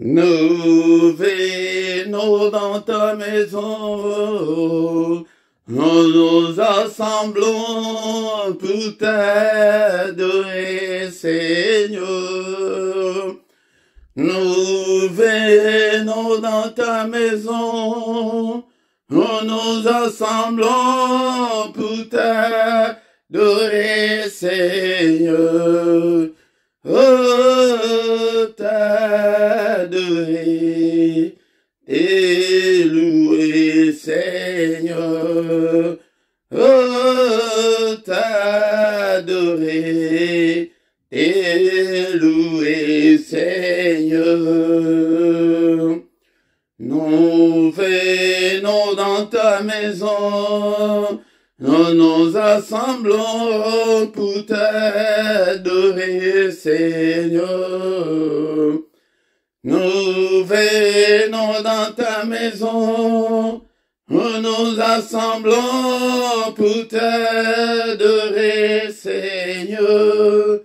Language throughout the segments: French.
Nous venons dans ta maison, nous nous assemblons pour t'adorer, Seigneur. Nous venons dans ta maison, nous nous assemblons pour t'adorer, Seigneur. Oh, t'adorer et louer, Seigneur. Oh, t'adorer et louer, Seigneur. Nous venons dans ta maison, nous nous assemblons pour t'adorer, Seigneur. Nous venons dans ta maison, nous nous assemblons pour t'adorer, Seigneur.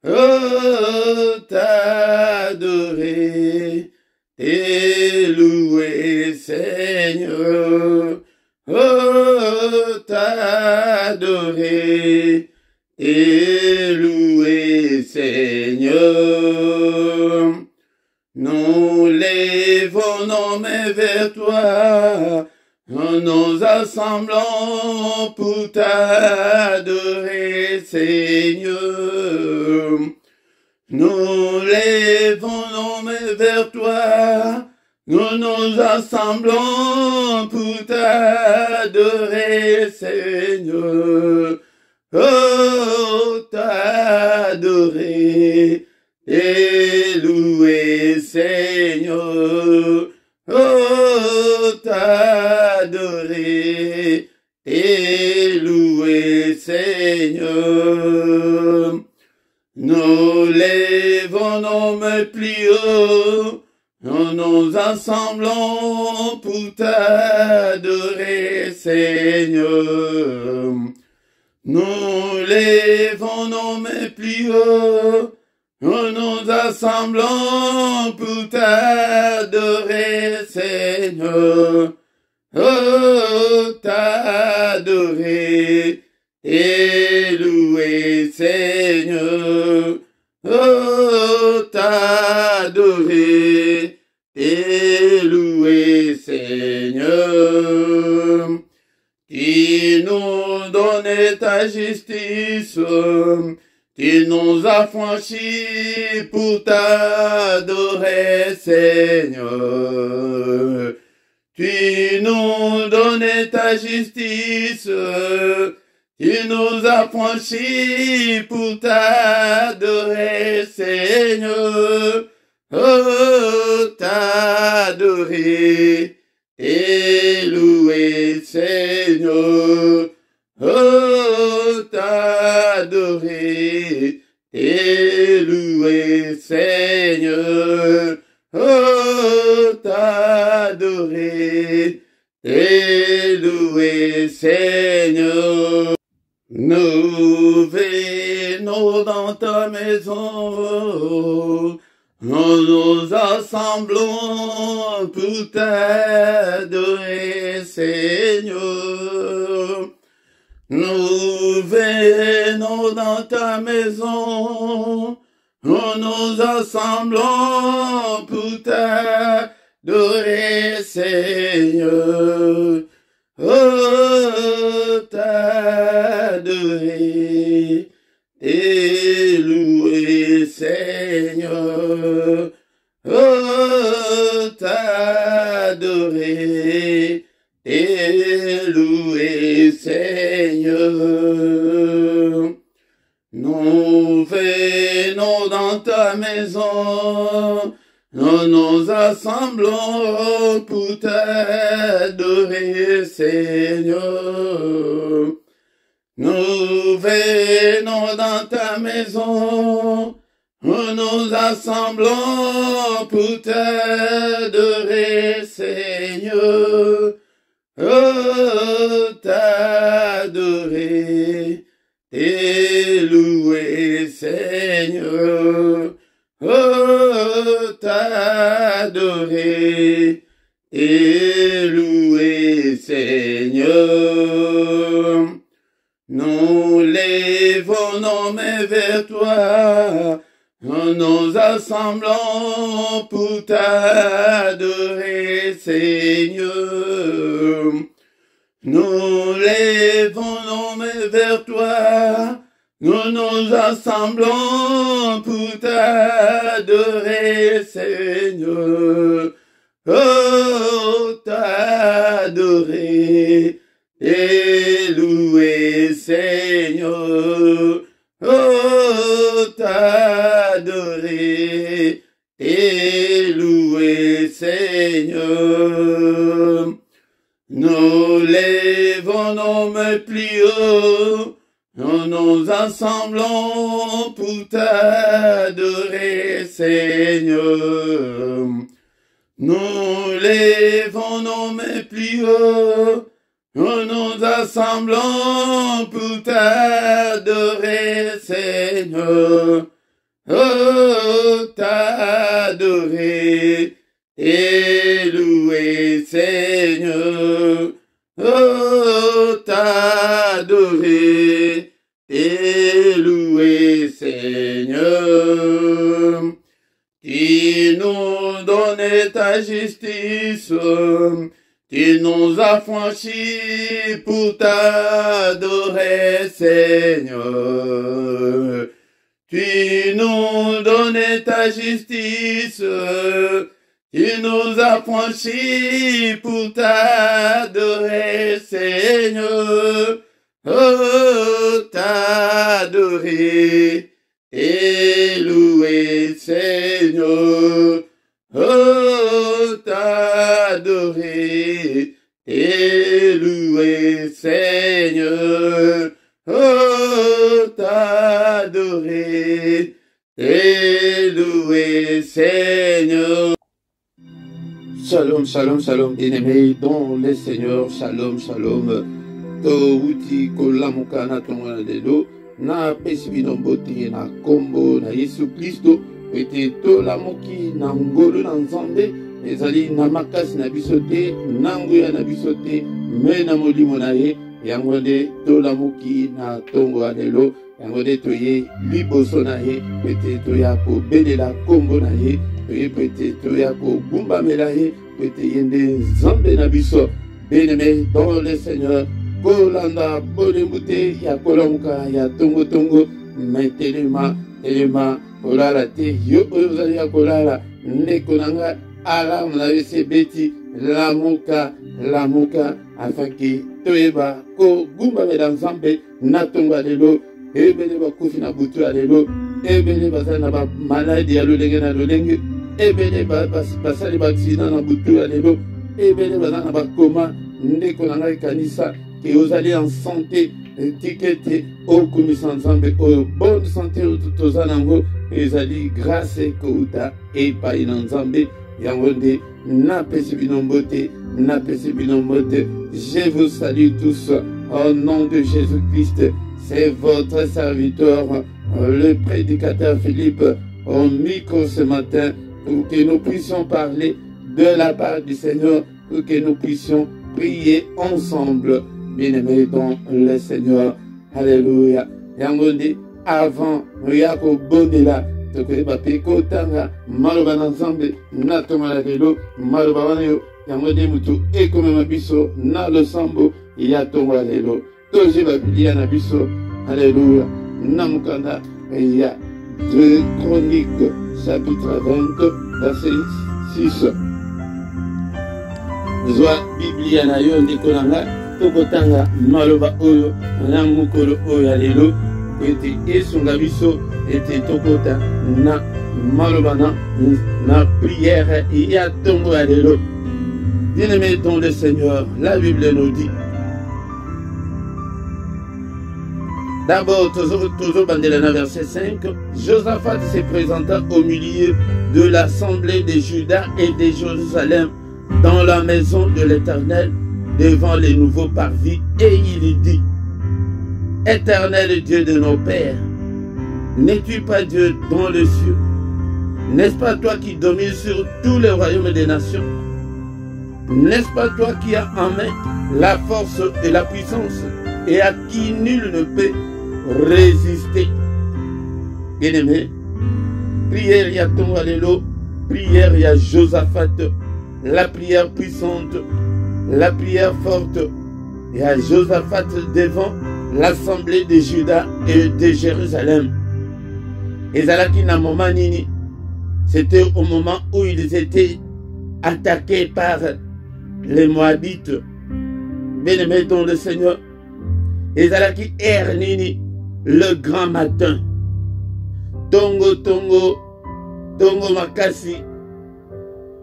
Oh, t'adorer et louer, Seigneur. Oh, t'adorer et louer, Seigneur. Nous lèvons nos mains vers toi, nous nous assemblons pour t'adorer, Seigneur. Nous lèvons nos mains vers toi, nous nous assemblons pour t'adorer, Seigneur. Oh, t'adorer et louer, Seigneur. Oh, t'adorer et louer, Seigneur. Nous lèvons nos mains plus haut, nous nous assemblons pour t'adorer, Seigneur. Nous lèvons nos mains plus haut, nous nous assemblons pour t'adorer, Seigneur. Oh, t'adorer et louer, Seigneur. Oh, t'adorer et louer, Seigneur. Tu nous donnes ta justice, tu nous as franchis pour t'adorer, Seigneur. Tu nous donnes ta justice, tu nous as franchis pour t'adorer, Seigneur. Oh, t'adorer et louer, Seigneur. Oh, t'adorer et louer, Seigneur. Oh, t'adorer et louer, Seigneur. Nous venons dans ta maison, nous nous assemblons pour t'adorer, Seigneur. Nous venons dans ta maison, nous nous assemblons pour t'adorer, Seigneur. Oh, t'adorer et louer, Seigneur. Oh, t'adorer et louer, Seigneur. Nous venons dans ta maison, nous nous assemblons pour t'adorer, Seigneur. Nous venons dans ta maison, nous nous assemblons pour t'adorer, Seigneur. Oh, t'adorer et louer, Seigneur. Oh, t'adorer t'adorer et louer, Seigneur. Nous lèvons nos mains vers toi, nous nous assemblons pour t'adorer, Seigneur. Nous lèvons nos mains vers toi, nous nous assemblons pour t'adorer, Seigneur. Oh, t'adorer et louer, Seigneur. Oh, t'adorer et louer, Seigneur. Nous lèvons nos mains plus haut, nous nous assemblons pour t'adorer, Seigneur. Nous lèvons nos mains plus haut, nous nous assemblons pour t'adorer, Seigneur. Oh, t'adorer et louer, Seigneur. Oh, t'adorer et louer, Seigneur. Tu nous donnes ta justice, tu nous as franchis pour t'adorer, Seigneur. Tu nous donnes ta justice, tu nous as franchis pour t'adorer, Seigneur. Oh, t'adorer et louer, Seigneur. Oh, t'adorer et louer, Seigneur. Oh, t'adorer et louer, Seigneur. Shalom, shalom, shalom, bien-aimés dans le Seigneur. Shalom, shalom. To uti kolamuka na tonga de do na pesibi no bote na kombo na Yesu Kristo ete to lamuki na ngolo na Nzambe ezali na makasi na biso te na nguya na biso te me na molimo na ye yango nde to lamuki na tongo ya lelo yango nde toye liboso na ye ete toya kobelela kombo na ye toye ete toya kogumbamela ye ete ye nde Nzambe na biso. Bien-aimés dans le Seigneur, kolanda bolemute ya kolamuka ya tongo tongo metelema telema kolala te yo ozali ya kolala ndeko nanga alamu na yese beti lamuka afin que toyeba ko gumba mela Nzambe na tongo lelo ebele bakufi na butu lelo ebele bazali na ba maladi ya lolenge na lolenge ebele basali ba accident na butu lelo ebele bazali na bakoma ndeko nanga kanisa que vous allez en santé, étiqueté au commission Nzambe, au bonne santé, aux anango, et vous allez grâce et kouta, et pas in Nzambe, yangonde, na pesibinombote, na pesibinombote. Je vous salue tous au nom de Jésus-Christ. C'est votre serviteur, le prédicateur Philippe, au micro ce matin, pour que nous puissions parler de la part du Seigneur, pour que nous puissions prier ensemble. Bien-aimés dans le Seigneur, alléluia. Yangonde avant Yako Bodela, Tokoeba Peko Tanga, Maroba Nzambe, Natomala Lelo, Maroba Wanayo, Yangonde Mutu, Ekome Mabiso, Na le Sambo, Yatomala Lelo, Toje Babilia Nabiso, alléluia. Namukanda, il y a 2 Chroniques, chapitre 20, verset 6. Zoa Biblia na yo Nikolanga. Tokotanga maloba oyo na mukolo oyo lelo ete esunga biso ete tokota na maloba na prière ya tongo ya lelo. Bien-aimés dans le Seigneur, la Bible nous dit d'abord, toujours Bandelana verset 5, Josaphat se présenta au milieu de l'assemblée de Juda et de Jérusalem dans la maison de l'Éternel devant les nouveaux parvis, et il dit: Éternel Dieu de nos pères, n'es-tu pas Dieu dans le ciel? N'est-ce pas toi qui domines sur tous les royaumes des nations? N'est-ce pas toi qui as en main la force et la puissance et à qui nul ne peut résister? Bien-aimé, prière, il y a ton allélo, prière, il y a Josaphat, la prière puissante, la prière forte. Il y a Josaphat devant l'assemblée de Juda et de Jérusalem. Et Zalaki na moment nini, c'était au moment où ils étaient attaqués par les Moabites. Bien-aimé dans le Seigneur. Et Zalaki Nini, le grand matin. Tongo, tongo, tongo makasi.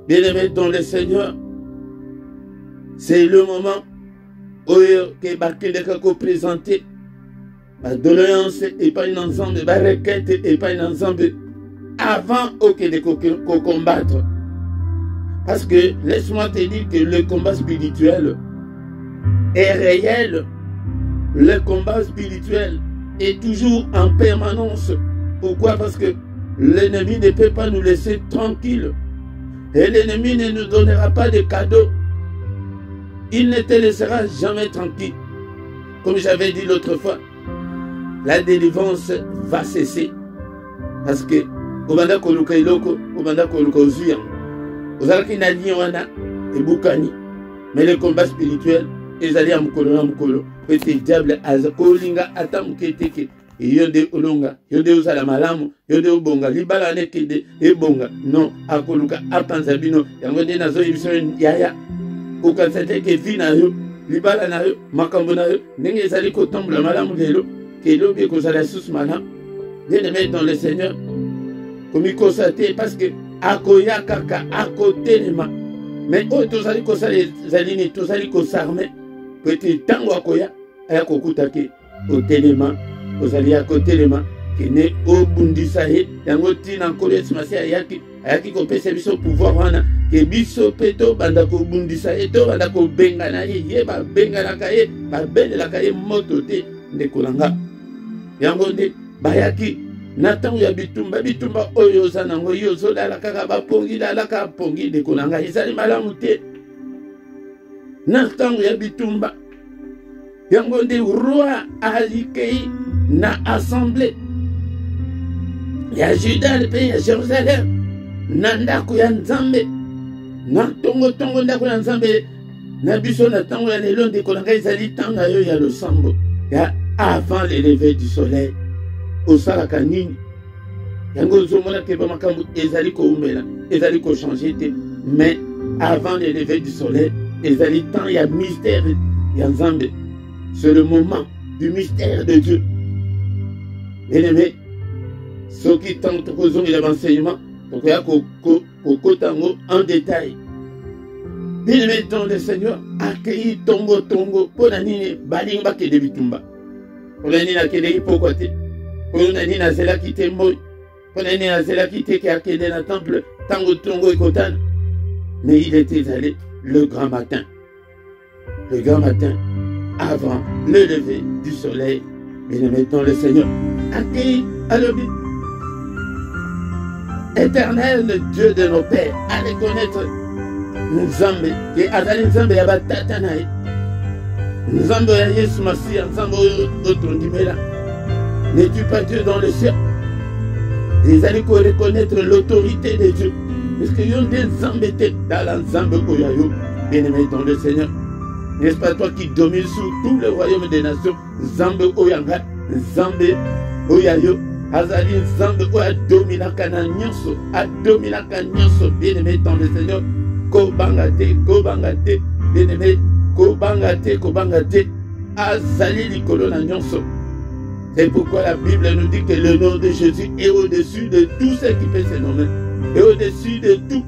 Bien-aimé dans le Seigneur. C'est le moment où que Bakileka ko présenté la doléance et pas une ensemble, la requête et pas une ensemble avant de combattre. Parce que laisse-moi te dire que le combat spirituel est réel. Le combat spirituel est toujours en permanence. Pourquoi? Parce que l'ennemi ne peut pas nous laisser tranquilles. Et l'ennemi ne nous donnera pas de cadeaux. Il ne te laissera jamais tranquille. Comme j'avais dit l'autre fois, la délivrance va cesser. Parce que Obanda Koluka Iloko, Obanda Koluka Ozuyan, Ozalaki Nadi Wana et Boukani. Mais le combat spirituel, ils allaient à Mukolo. Petit diable, Azakolinga, Atamuketeke, et Yonde Olonga, Yonde Uzala Malamu, Yonde Obonga, Libala Nekede, Ebonga, non, Akoluka, Apanzabino, Yangone Nazo Ibison Yaya. Okansate ke vina yo libala na yo makambo na yo ndenge ezali kotambola malamu lelo ke lobi kozala sus mana bien-aimé dans le Seigneur komi kosate parce que akoya kaka akotelema mais oyo tozali kosala ezali ni tozali kosarme peti tango akoya aya kokuta ke otelema ozali akotelema kene obundisa ye yango tina nkolo esimasi ayaki kopesa biso pouvoir wana ke biso pe tobanda kobundisa ye tobanda kobengana ye babenganaka ye babelelaka ye moto te ndeko na nga yango nde bayaki na ntango ya bitumba oyo oza nango yo ozolala kaka bapongi lalaka pongi ndeko na nga ezali malamu te na ntango ya bitumba yango nde roi alikei na assemblée ya Juda mpe ya Jérusalem na ndako ya Nzambe na tongo ndako ya Nzambe na biso na tango ya lelo ndeko na ngai ezali ntango yo ya losambo ya avant le lever du soleil osalaka nini yango ozomona ke bamakambo ezali koumela ezali kochange te mais avant le lever du soleil ezali temps ya mystère ya Nzambe. C'est le moment du mystère de Dieu. Bien-aimé, ceux qui tentent de l'enseignement, donc il y a Kokotango en détail. Bien-aimé dans le Seigneur, accueilli tongo pour la nini balimba ke de bitumba. Pour la nini akele hipokote. Pour la nini azela ki te moy. Pour la nini azela ki te ke akele na temple tango tongo ekotan. Mais il était allé le grand matin. Le grand matin, avant le lever du soleil, bien-aimé dans le Seigneur, accueilli à l'objet. Éternel Dieu de nos pères, allez connaître Nzambe, et Azali Nzambe Yabatata Nae, Nzambe ya Yesu Masia, Nzambe Otondimela. N'es-tu pas Dieu dans le ciel? Ils allaient reconnaître l'autorité de Dieu. Parce que yon des Nzambe était dans la Nzambe Oyayo, bien-aimé dans le Seigneur. N'est-ce pas toi qui domines sur tous les royaumes des nations? Nzambe Oyanga, Nzambe Oyayo. Azali Nzambe Oya dominaka na nyonso, adominaka nyonso, bien-aimé dans le Seigneur. Kobangate, bien-aimé, Kobangate, Azali likolo na nyonso. C'est pourquoi la Bible nous dit que le nom de Jésus est au-dessus de tout ce qui peut se nommer. Et au-dessus de tout.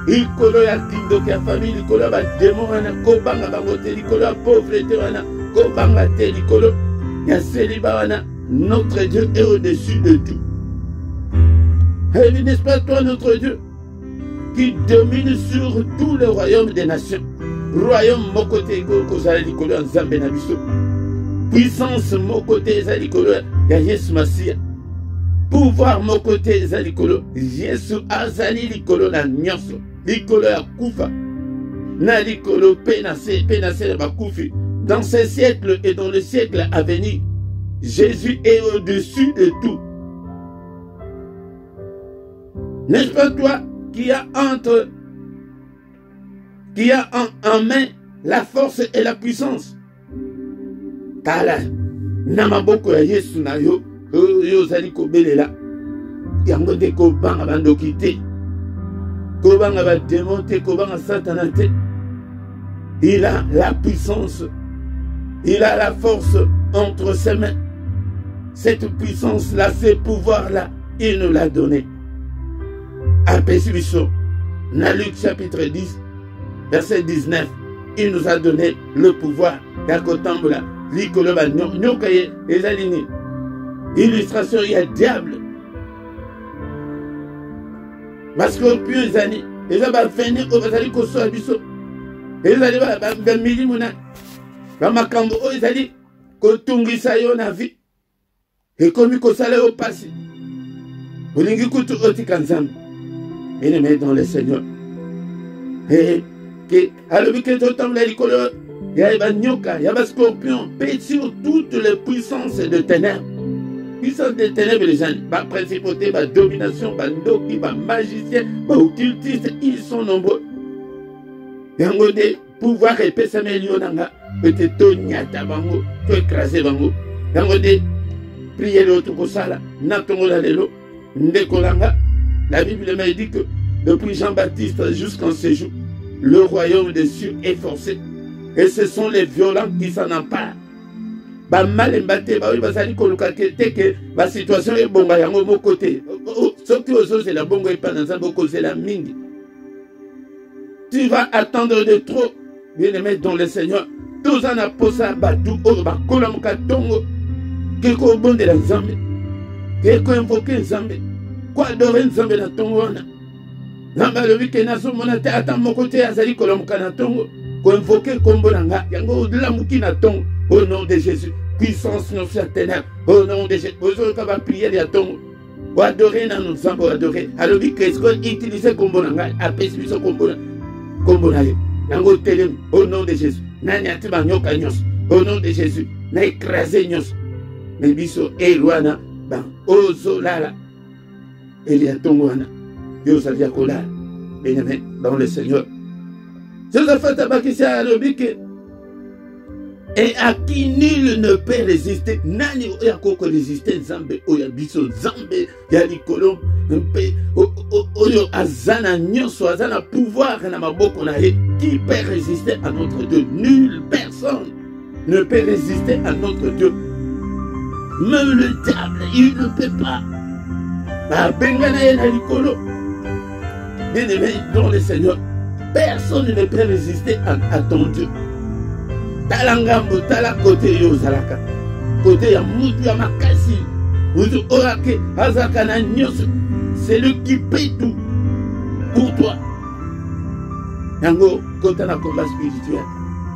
Likolo ya kindoki ya famille, likolo ya démon wana, kobanga bangote, likolo ya pauvreté wana, kobangate, likolo ya célibat wana. Notre Dieu est au-dessus de tout. Et n'est-ce pas toi notre Dieu qui domine sur tous les royaumes des nations? Royaume mokote kozala likolo ya Nzambe na biso. Puissance mokote eza likolo ya Yesu Masia. pouvoir mon côté eza likolo Yesu azali likolo na nyonso likolo ya kufa na likolo pe na se na bakufi. Dans ces siècles et dans le siècle à venir, Jésus est au-dessus de tout. N'est-ce pas toi qui a en main la force et la puissance? Tala na maboko ya Yesu na yo yo zali kobelela yango de ko banga bandoki te ko banga ba démon te ko banga satana te. Il a la puissance, il a la force entre ses mains. Cette puissance là, ce pouvoir là, il nous l'a donné. Apesibiso, dans Luc chapitre 10 verset 19, il nous a donné le pouvoir d'Akotambola. Illustration, il y a diable. Parce que puis les années, ils ont venir au Basali Koso Abiso. Ils allaient à Milimona. Dans ma cambo, ils allaient Kotungi Sayo na vie. Et comme ils consalaient au passé. Vous l'avez écouté au Tikanzam. Et les mettre dans le Seigneur. Et alors que tout le temps, il y a des nyoka, il y a des scorpions, pèse sur toutes les puissances de ténèbres. Puissance des ténèbres, les gens, la principauté, la domination, la ndoki, la magicien, les occultistes, ils sont nombreux. Il y a des pouvoirs épais, ça m'élionnanga, peut-être tonyata bango, tu écraser bango. Il y a des prières l'autre pour ça, là, natongo la lelo, ndekolanga. La Bible m'a dit que depuis Jean-Baptiste jusqu'en ce jour, le royaume des cieux est forcé. Et ce sont les violents qui s'en emparent. Ba mal mbaté, ba oui, ba sali koluka que ba situation est bon, ba yango mo côté. Sauf que aux autres, c'est la bongo et pas dans un boko, c'est la mingi. Tu vas attendre de trop, bien aimé dans le Seigneur. Tous en a posa badou, oh, ba kolamuka tongo. Quelque bon de la Zambé. Quelque invoqué Zambé. Quoi adorer Zambé na tongo wana. Namba le week-end na so monate attend mon côté azali kolamuka na tongo. Ko invoquer kombo nanga yango la muki na tongo. Au nom de Jésus, puissance non ténèbres. Au nom de Jésus, vous allez prier à tongo. Ou adorer dans nos Zambo adorer. Alors qu'est-ce qu'on utilise kombo nanga apesi biso kombo nanga. Yango télé au nom de Jésus. Nani atiba nyoka nyos. Au nom de Jésus, na écraser nyos. Mais biso eluana ban ozolala. Elia tongwana. Yo savia kola. Bien-aimé dans le Seigneur. Josaphat abakisia alobike. Et à qui nul ne peut résister. Nani oyako résister Zambé oyabiso Zambé yalikolo mpe oyo azana nyonso azana pouvoir na maboko na ye. Qui peut résister à notre Dieu? Nulle personne ne peut résister à notre Dieu. Même le diable, il ne peut pas. Bien-aimé dans le Seigneur, personne ne peut résister à ton Dieu. Talangambo, tala côté yo zalaka. Côté ya mutu ya makasi. Mutu orake, azaka na nyos. C'est lui qui paye tout pour toi. Yango, quand on a un combat spirituel,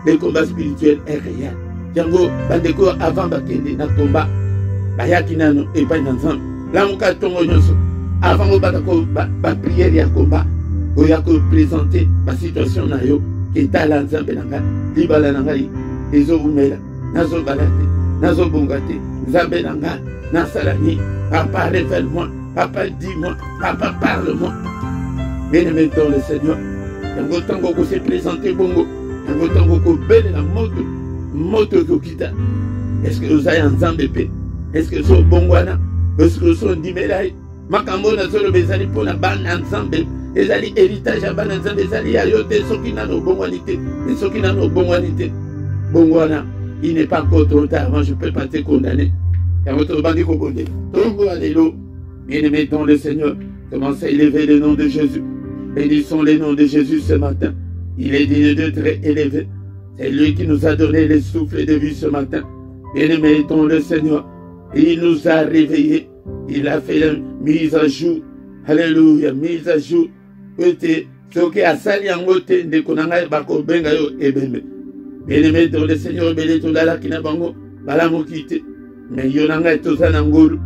le combat spirituel est réel. Yango, bandeko avant bakende na combat. Bayaki nano et pas ensemble. Là on ka tongo nyonso. Avant on ba prière ya combat. On y a présenter ma situation na yo qui est à l'ensemble nanga. Libala nanga ezo umela. Nazo balate, nazo bongate. Nzambe nanga na salani. Papa révèle-moi, papa dis-moi, papa parle-moi. Bien-aimé dans le Seigneur. Yango tango ko se présenter bongo. Yango tango ko belle la moto kokita. Est-ce que vous avez un Zambé? Est-ce que vous avez un Bongwana? Est-ce que vous avez un Dimelaï? Makambo na zolo bezali pour la ban ensemble. Ezali héritage à ban ensemble. Ezali ayote soki na no bongwanité. Et soki na no bongwanité. Bongwana, il n'est pas encore trop tard. Moi, je ne peux pas te condamner. Bien aimé dans le Seigneur, commencez à élever le nom de Jésus. Bénissons le nom de Jésus ce matin. Il est digne de très élevé. C'est lui qui nous a donné le souffle de vie ce matin. Bien-aimé dans le Seigneur, il nous a réveillés. Il a fait la mise à jour. Alléluia, mise à jour. Bien-aimé dans le Seigneur, béni tout là qui n'a pas bango, balamu kite. Mais yonanga tozana ngolu.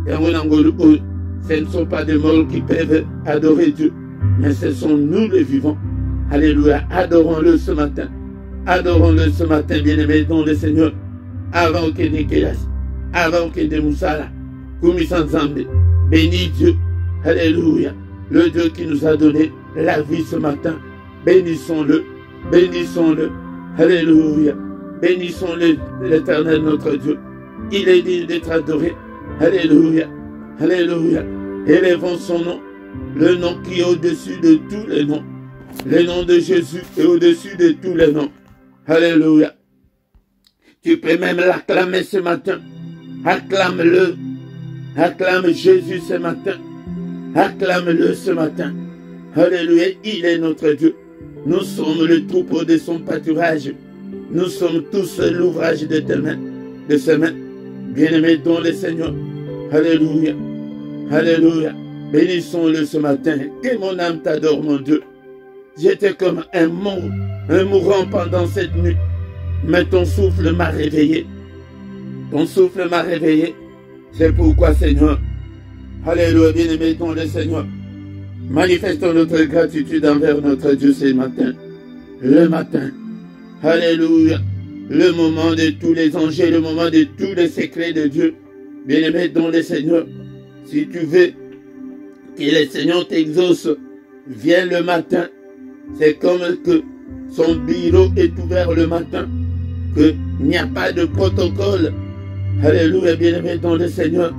Ce ne sont pas des morts qui peuvent adorer Dieu, mais ce sont nous les vivants. Alléluia, adorons-le ce matin. Adorons-le ce matin, bien-aimés dans le Seigneur. Avant que de Kélas, avant que de Moussala, Koumissan Zambé, bénis Dieu. Alléluia, le Dieu qui nous a donné la vie ce matin. Bénissons-le, bénissons-le. Alléluia, bénissons-le, l'Éternel notre Dieu. Il est digne d'être adoré. Alléluia, alléluia. Élevons son nom, le nom qui est au-dessus de tous les noms. Le nom de Jésus est au-dessus de tous les noms. Alléluia. Tu peux même l'acclamer ce matin. Acclame-le. Acclame Jésus ce matin. Acclame-le ce matin. Alléluia. Il est notre Dieu. Nous sommes le troupeau de son pâturage. Nous sommes tous l'ouvrage de tes mains, de ses mains. Bien-aimés dans le Seigneur. Alléluia. Alléluia. Bénissons-le ce matin. Que mon âme t'adore, mon Dieu. J'étais comme un mourant pendant cette nuit. Mais ton souffle m'a réveillé. Ton souffle m'a réveillé. C'est pourquoi, Seigneur. Alléluia, bien-aimés dans le Seigneur. Manifestons notre gratitude envers notre Dieu ce matin. Le matin. Alléluia. Le moment de tous les enjeux, le moment de tous les secrets de Dieu. Bien-aimés dans le Seigneur. Si tu veux que le Seigneur t'exauce, viens le matin. C'est comme que son bureau est ouvert le matin, qu'il n'y a pas de protocole. Alléluia, bien-aimé dans le Seigneur.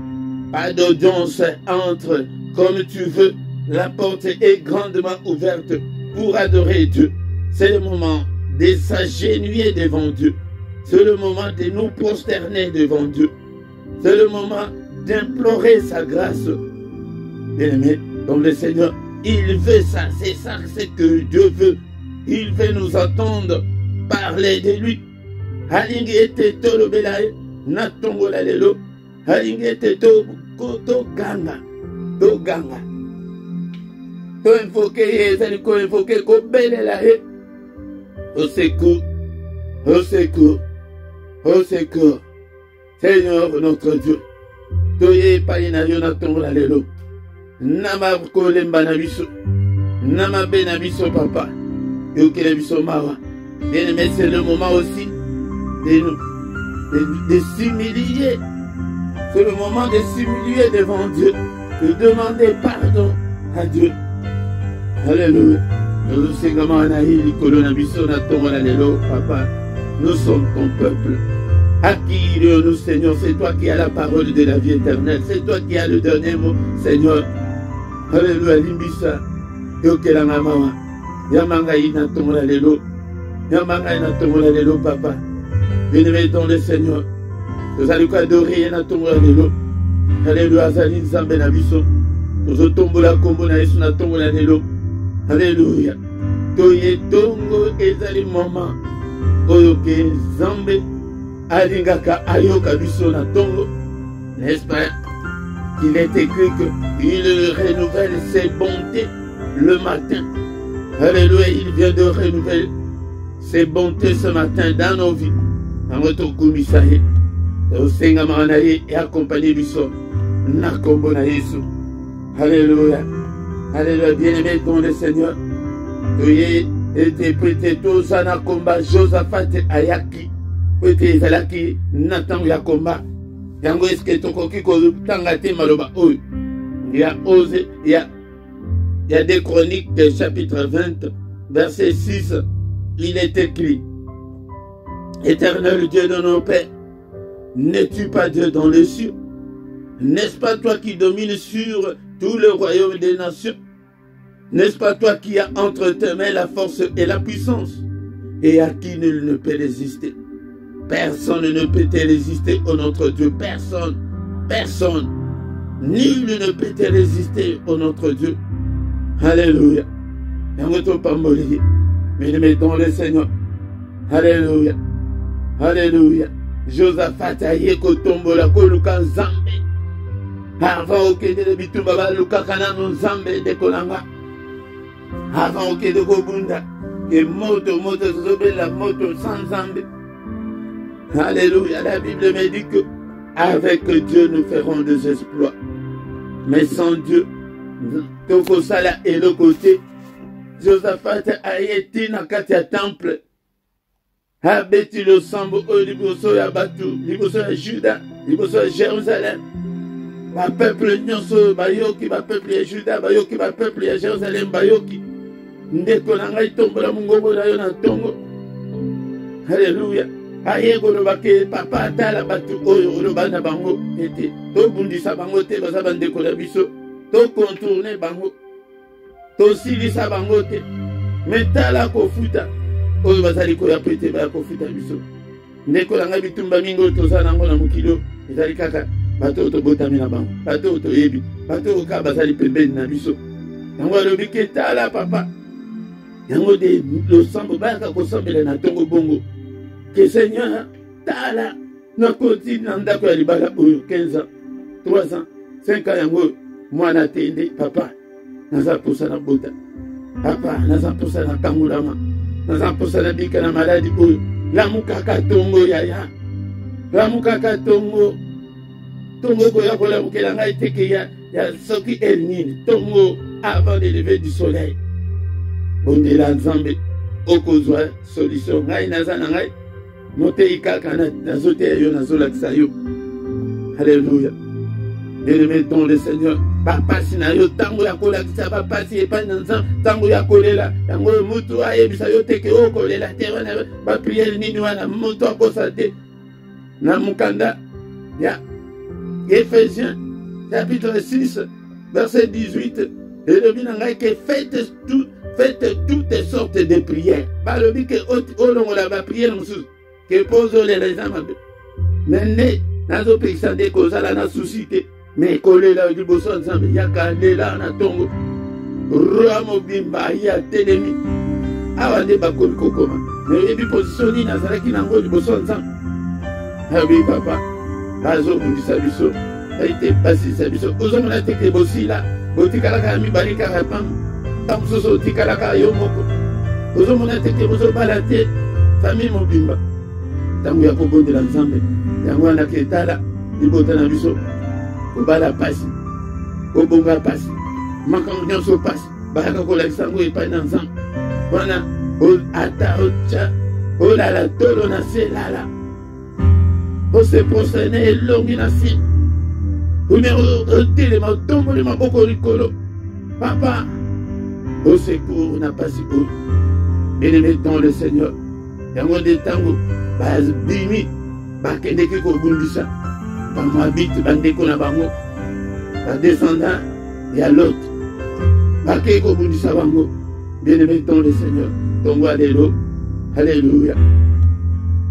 Pas d'audience entre comme tu veux. La porte est grandement ouverte pour adorer Dieu. C'est le moment de s'agenouiller devant Dieu. C'est le moment de nous prosterner devant Dieu. C'est le moment d'implorer sa grâce. Bien-aimé dans le Seigneur. Il veut ça, c'est ça ce que Dieu veut. Il veut nous entendre parler de lui. Halingi ete tolo belae, natongo la lelo. Halingi ete to ganga, to ganga. To invoqué yezali ko invoqué ko bele la he. Au secours, au secours, au secours. Seigneur notre Dieu. Toye païna yo natongo la lelo. Nama kolemba na biso. Nama be na biso papa. Yokele biso mawa. Bien aimé, c'est le moment aussi de s'humilier. C'est le moment de s'humilier devant Dieu. De demander pardon à Dieu. Alléluia. Nous sommes ton peuple. Accueille-nous, Seigneur. C'est toi qui as la parole de la vie éternelle. C'est toi qui as le dernier mot, Seigneur. Alléluia, limbisa. Yokela mama. Yamanga ina tongola lelo. Yamanga ina tongola lelo, papa. Bien-aimé dans le Seigneur. Nous allons adorer ina tongola lelo. Alléluia, azali nzambe na biso. Nous otombola kombo na Yesu na tongola lelo. Alléluia. Toye tongo ezali moment. Oyoke nzambe alingaka ayoka biso na tongo. N'est-ce pas? Il est écrit qu'il renouvelle ses bontés le matin. Alléluia, il vient de renouveler ses bontés ce matin dans nos vies. Dans notre commissaire, au Seigneur Manaï et accompagné du sort. Nakombo na Yesu. Alléluia. Alléluia, bien-aimé dans le Seigneur. Toye était prêté tous à Nakomba, Josaphat Ayaki. Prêté Zalaki, Nathan Yakomba. Yango eske tokoki kozutanga te maloba oyo. Il y a 2 Chroniques chapitre 20 verset 6. Il est écrit: Éternel Dieu de nos pères, n'es-tu pas Dieu dans les cieux? N'est-ce pas toi qui domines sur tout le royaume des nations? N'est-ce pas toi qui as entre tes mains la force et la puissance, et à qui nul ne peut résister? Personne ne peut te résister, ô notre Dieu. Personne. Personne. Nul ne peut te résister, ô notre Dieu. Alléluia. Mais dans le Seigneur. Alléluia. Alléluia. Josaphat aye kotombola ko luka nzambe. Avant okende de bitumba ba luka kana nzambe de kolanga. Avant okende ko bunda. Et moto zobe la moto sans nzambe. Alléluia, la Bible me dit que avec Dieu nous ferons des exploits. Mais sans Dieu, toko sala et le côté, Josaphat a été dans le temple. Abeti le sambo au liboso ya batu, liboso ya Juda, liboso ya Jérusalem. Ba peuple nyonso bayoki, ba peuple ya Juda, bayoki, ba peuple ya Jérusalem bayoki. Ndeko na ngai tombola mungongo na yo na tongo. Alléluia. Aye kolobake papa atala batu oyo oloba na bango ete tobundisa bango te baza bandeko na biso, to contourner bango, tosilisa bango te, metala kofuta oyo bazali koya pete baya kofuta biso. Ndeko na ngai bitumba mingi oyo toza nango na mokili ezali kaka bato oyo tobotami na bango, bato oyo toyebi, bato oyo kaka bazali pembeni na biso. Yango alobi ke tala papa, yango de losambo bayaka kosambela na tongo bongo que Seigneur tala na koti na ndako ya libala oyo 15 ans 3 ans 5 ans yango mwana tende papa naza posa na bota, papa naza posa na kangulama, naza posa na bika na maladi oyo lamukaka tongo yaya, lamukaka tongo koya kolamukela ngai teke ya soki el nini tongo avant le lever du soleil. Bondela nzambe okozwa solution ngai naza na ngai motei kaka nazoteya yo nazolakisa yo. Alléluia. Bien-aimé dans le Seigneur, bapasi na yo tango ya kolakisa bapasi epai na nzambe, tango ya kolela yango mutu ayebisa yo teke okolela te wana bapriere nini wana mutu akosa te. Na mukanda ya Ephésiens chapitre 6 verset 18 elobi na ngai ke faites toutes sortes de prières. Balobi ke olongola bapriere mosusu que pose les âmes. Nene, nazo pexande kozala na susite, mais kolela liboso nzambe yaka lela na tongo. Ramo bimba ya telemi. Awa nde bakomi kokoma. Mais yebi position ni nazalaki nango liboso nzambe. Abi papa, bazo bundisa biso, aite basisa biso. Ozomona teke bosila, botikalaka mibali kaka pam. Tamsoso tikalaka yo moko. Ozomona teke bozo balate famille mobimba. Tango ya kobondela nzambe yango wana ketala libota na biso kobala pasi kobonga pasi makambo nyonso pasi bayaka kolakisa yango epai na nzambe wana ata ocha olala tolo na se lala ose prosterne elongi na se une otelema otomboli maboko likolo papa au secours na pasi oyo. Bien-aimé dans le Seigneur, yango de tango bazbimi bakendeki kobundisa bamabiti bandeko na bango badescendant ya Lot bakei kobundisa bango. Bien-aimé dans le Seigneur, tongo alelo, alléluia,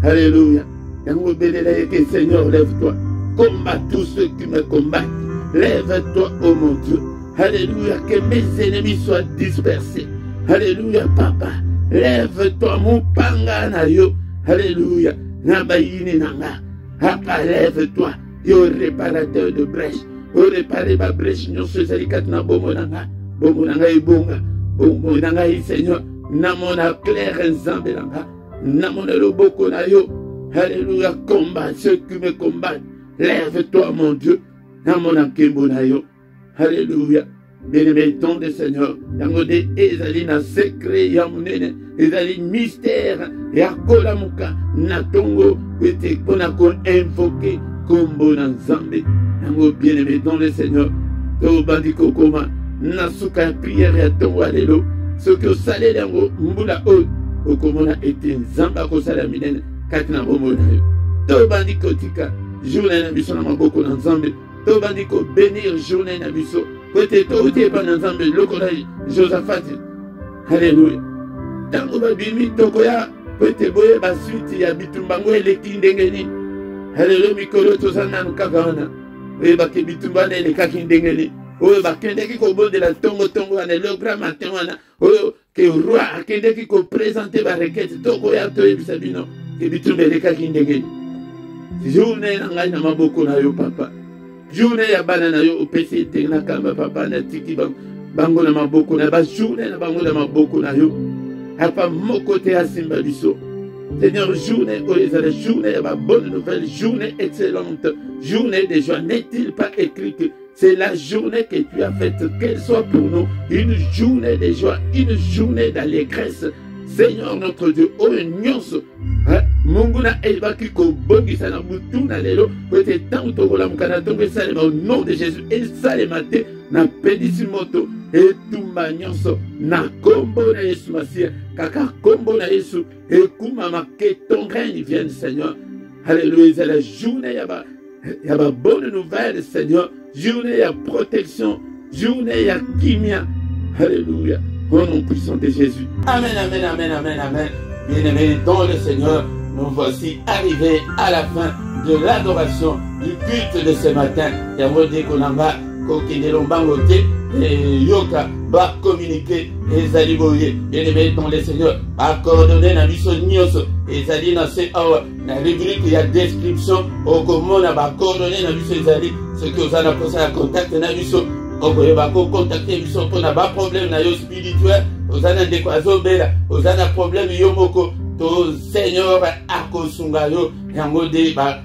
alléluia. Yango belela yeke Seigneur, lève-toi, combat tous ceux qui me combattent, lève-toi, oh mon Dieu, alléluia, que mes ennemis soient dispersés, alléluia, papa, lève-toi, mon panga na yo. Alléluia. Nabayini nanga. Papa, lève-toi. Yo réparateur de brèche. Yo réparer ma brèche. Nous sommes alikat na bomo nanga. Bomo nanga ibonga. Bomo nanga i Seigneur. Namona clair nzambe nanga. Namona loboko na yo. Alléluia. Combat ceux qui me combattent. Lève-toi, mon Dieu. Namona kembo na yo. Alléluia. Bien-aimé, ton de Seigneur, yango de ezali na secret ya munene, ezali mystère ya kolamuka na tongo ete kona ko invoquer kombo na nzambe. Yango bien-aimé, ton de Seigneur, to bandiko koma na suka prière ya tongo alelo, soki osale yango mbula o okomona ete nzamba ko sala minene kati na bomo na yo. To bandiko tika journée na biso na maboko na nzambe, to bandiko bénir journée na biso. Côté tout par ensemble le collège Josaphat. Alléluia. Tango babimi tokoya côté boye ba suite ya bitumbango eleki ndengeni. Alléluia mikolo tozana nukagana. We ba ke bitumbana eleki ndengeni. Oyo ba kendeki ko bondela tongo na le grand matin wana. Oyo ke roi akendeki ko présenter ba requête tokoya to ebisa bino ke bitumba eleki ndengeni. Journée na ngai na maboko na yo papa. Journée ya bana na yo opesi te na kamba papa na tiki bango na maboko na ba journée na bango na maboko na yo apa moko te asimba biso. Seigneur, journée la journée ya ba bonne nouvelle, journée excellente, journée de joie. N'est-il pas écrit que C'est la journée que tu as faite, qu'elle soit pour nous une journée de joie, une journée d'allégresse. Seigneur notre Dieu, oh nyonso, Munguna Elbaki ko bongisa na mutuna lelo, peut être tant to la mukana tombe salema au nom de Jésus, et salemate na pedisimoto et tumba nyonso na kombo na Yesu Masia, kaka kombo na Yesu, et kumama que ton règne vienne Seigneur. Alléluia, c'est la journée yaba bonne nouvelle Seigneur, journée ya protection, journée ya kimia. Alléluia. Au nom puissant de Jésus. Amen, amen, amen, amen, amen. Bien-aimés dans le Seigneur, nous voici arrivés à la fin de l'adoration du culte de ce matin. Yamode Konanga, Kokinelombangote, et Yoka, va communiquer, et Zaliboye. Bien-aimés dans le Seigneur, accordonner la mission Nyos, et Zali na se awa, na rubrique, il y a description, au comment on va coordonner la mission Zali, ce que vous avez posé à contact, na mission. On peut contacter biso pour n'a pas problème na yo spirituel, aux ana de kwazobela, aux ana problème yo moko, to Seigneur akosunga yo yango de ba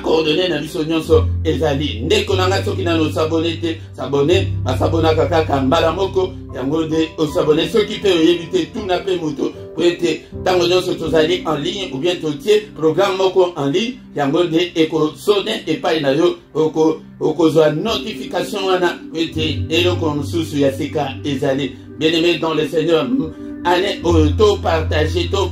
coordonner na biso nyonso ezali ndeko nanga soki na no s'abonner basabona kaka mbala moko yango de osabonner soki pe éviter tout na pe moto pour être tango nyonso tozali en ligne ou bien totier programme moko en ligne yango de eko sonne et pas na yo okozwa notification wana pour être eloko mususu ya sika ezali bien-aimé dans le Seigneur. Allez, partager, to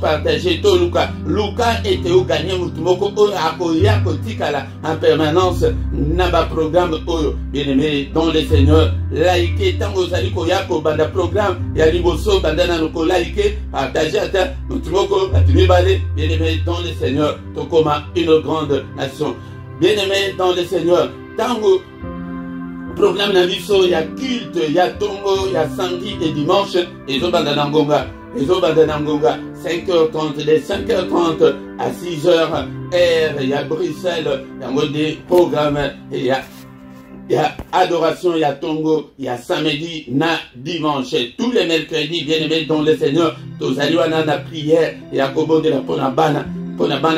Luka était au gagné mutumoko akoya kotikala en permanence naba programme oyo bien-aimé dans le Seigneur. Like tango zali koya ko banda programme ya liboso bandana noko like partager ata mutumoko atibale bien-aimé dans le Seigneur. Tokoma une grande nation. Bien-aimé dans le Seigneur. Tango programme na biso ya culte ya tongo ya samedi et dimanche ezo banda na ngonga 5h30 de 5h30 à 6h heure ya Bruxelles yango de programme ya adoration ya tongo ya samedi na dimanche tous les mercredis bien-aimés dans le Seigneur tozali wana na prière ya kobondela pona bana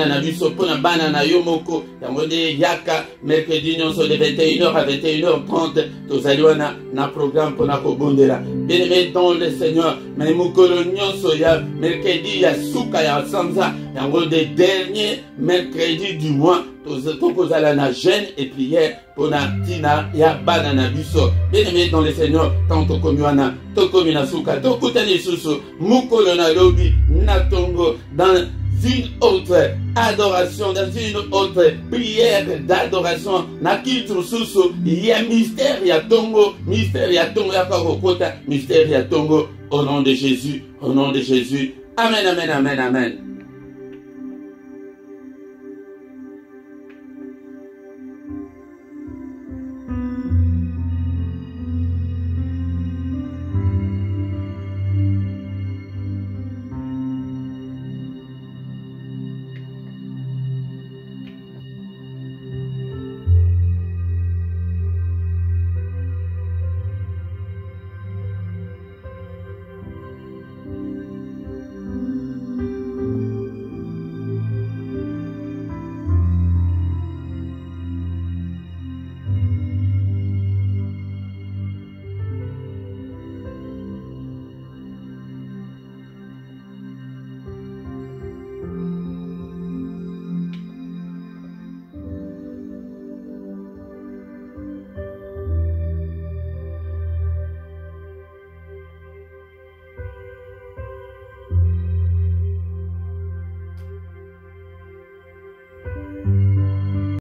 na biso pona bana na yomoko yango de yaka mercredi nyonso de 21h à 21h30 tozali wana na programme pona kobondela bien-aimé dans le Seigneur mais mukolo nyonso ya mercredi ya suka ya sanza yango de dernier mercredi du mois tokozala na jeûne et prière pona tina ya bana na biso bien-aimé dans le Seigneur tant tokomi wana tokomi na suka tokutani susu mukolo na lobi na tongo dans une autre adoration, dans une autre prière d'adoration, na kitu susu, il y a mystère, il y a tongo, mystère, il y a tongo, ya kakokota, mystère, il y a tongo, au nom de Jésus, au nom de Jésus. Amen, amen, amen, amen.